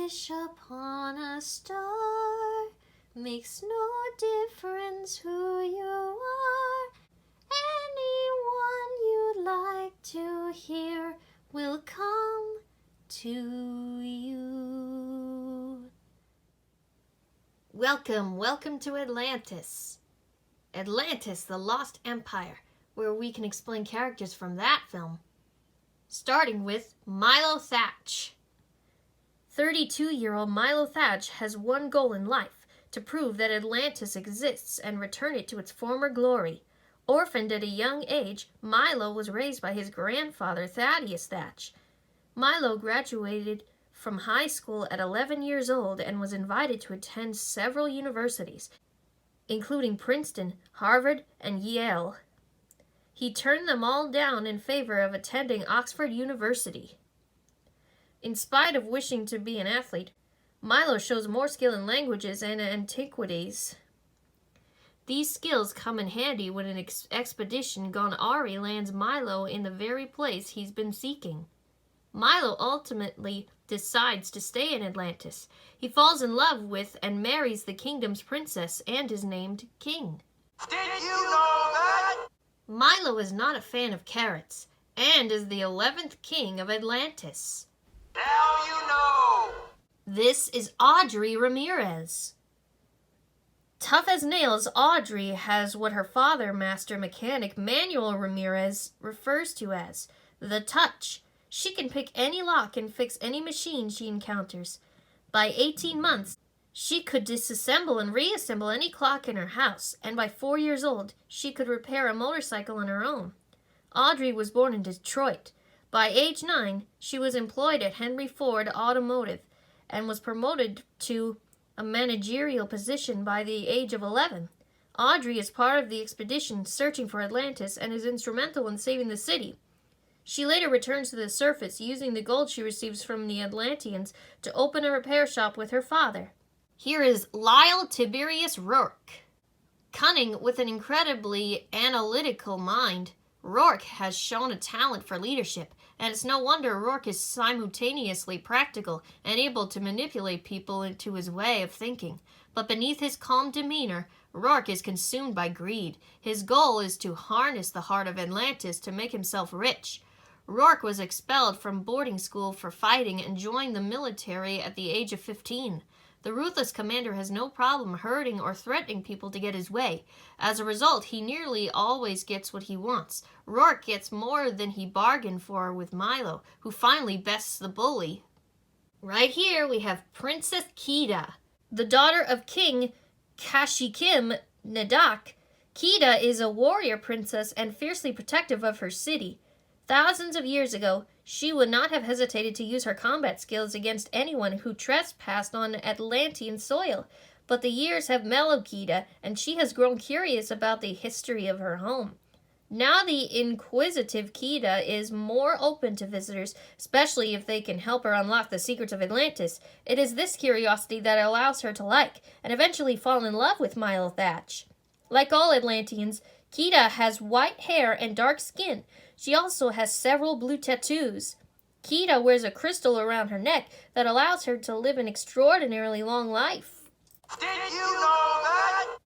wish upon a star. Makes no difference who you are. Anyone you'd like to hear will come to you. Welcome to Atlantis. Atlantis, the Lost Empire, where we can explain characters from that film. Starting with Milo Thatch. 32-year-old Milo Thatch has one goal in life, to prove that Atlantis exists and return it to its former glory. Orphaned at a young age, Milo was raised by his grandfather, Thaddeus Thatch. Milo graduated from high school at 11 years old and was invited to attend several universities, including Princeton, Harvard, and Yale. He turned them all down in favor of attending Oxford University. In spite of wishing to be an athlete, Milo shows more skill in languages and antiquities. These skills come in handy when an expedition gone awry lands Milo in the very place he's been seeking. Milo ultimately decides to stay in Atlantis. He falls in love with and marries the kingdom's princess and is named king. Did you know that? Milo is not a fan of carrots and is the 11th king of Atlantis. Now you know. This is Audrey Ramirez. Tough as nails, Audrey has what her father, master mechanic Manuel Ramirez, refers to as the touch. She can pick any lock and fix any machine she encounters. By 18 months, she could disassemble and reassemble any clock in her house, and by 4 years old, she could repair a motorcycle on her own. Audrey was born in Detroit. By age 9, she was employed at Henry Ford Automotive and was promoted to a managerial position by the age of 11. Audrey is part of the expedition searching for Atlantis and is instrumental in saving the city. She later returns to the surface using the gold she receives from the Atlanteans to open a repair shop with her father. Here is Lyle Tiberius Rourke. Cunning with an incredibly analytical mind, Rourke has shown a talent for leadership, and it's no wonder Rourke is simultaneously practical and able to manipulate people into his way of thinking. But beneath his calm demeanor, Rourke is consumed by greed. His goal is to harness the heart of Atlantis to make himself rich. Rourke was expelled from boarding school for fighting and joined the military at the age of 15. The ruthless commander has no problem hurting or threatening people to get his way. As a result, he nearly always gets what he wants. Rourke gets more than he bargained for with Milo, who finally bests the bully. Right here we have Princess Kida, the daughter of King Kashikim Nadak. Kida is a warrior princess and fiercely protective of her city. Thousands of years ago, she would not have hesitated to use her combat skills against anyone who trespassed on Atlantean soil, but the years have mellowed Kida, and she has grown curious about the history of her home. Now the inquisitive Kida is more open to visitors, especially if they can help her unlock the secrets of Atlantis. It is this curiosity that allows her to like, and eventually fall in love with Milo Thatch. Like all Atlanteans, Kida has white hair and dark skin. She also has several blue tattoos. Kida wears a crystal around her neck that allows her to live an extraordinarily long life. Did you know that?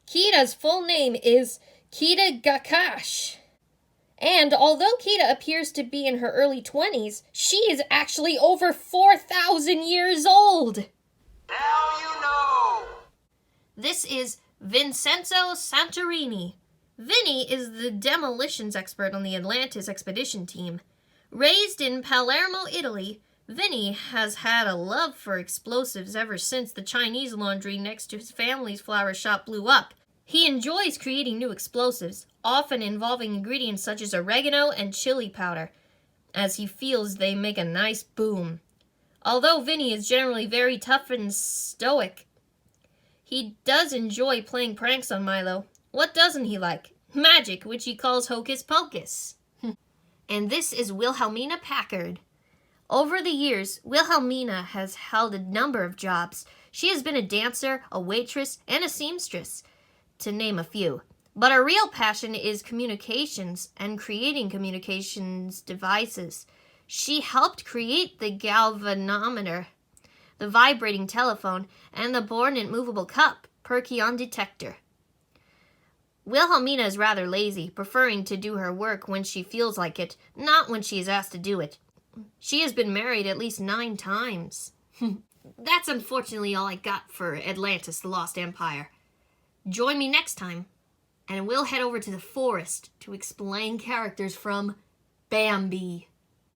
Kida's full name is Kida Gakash. And although Kida appears to be in her early 20s, she is actually over 4,000 years old. Now you know. This is Vincenzo Santorini. Vinny is the demolitions expert on the Atlantis expedition team. Raised in Palermo, Italy, Vinny has had a love for explosives ever since the Chinese laundry next to his family's flower shop blew up. He enjoys creating new explosives, often involving ingredients such as oregano and chili powder, as he feels they make a nice boom. Although Vinny is generally very tough and stoic, he does enjoy playing pranks on Milo. What doesn't he like? Magic, which he calls hocus pocus. And this is Wilhelmina Packard. Over the years, Wilhelmina has held a number of jobs. She has been a dancer, a waitress, and a seamstress, to name a few. But her real passion is communications and creating communications devices. She helped create the galvanometer, the vibrating telephone, and the Bornant movable cup, Perkion detector. Wilhelmina is rather lazy, preferring to do her work when she feels like it, not when she is asked to do it. She has been married at least 9 times. That's unfortunately all I got for Atlantis, the Lost Empire. Join me next time, and we'll head over to the forest to explain characters from Bambi.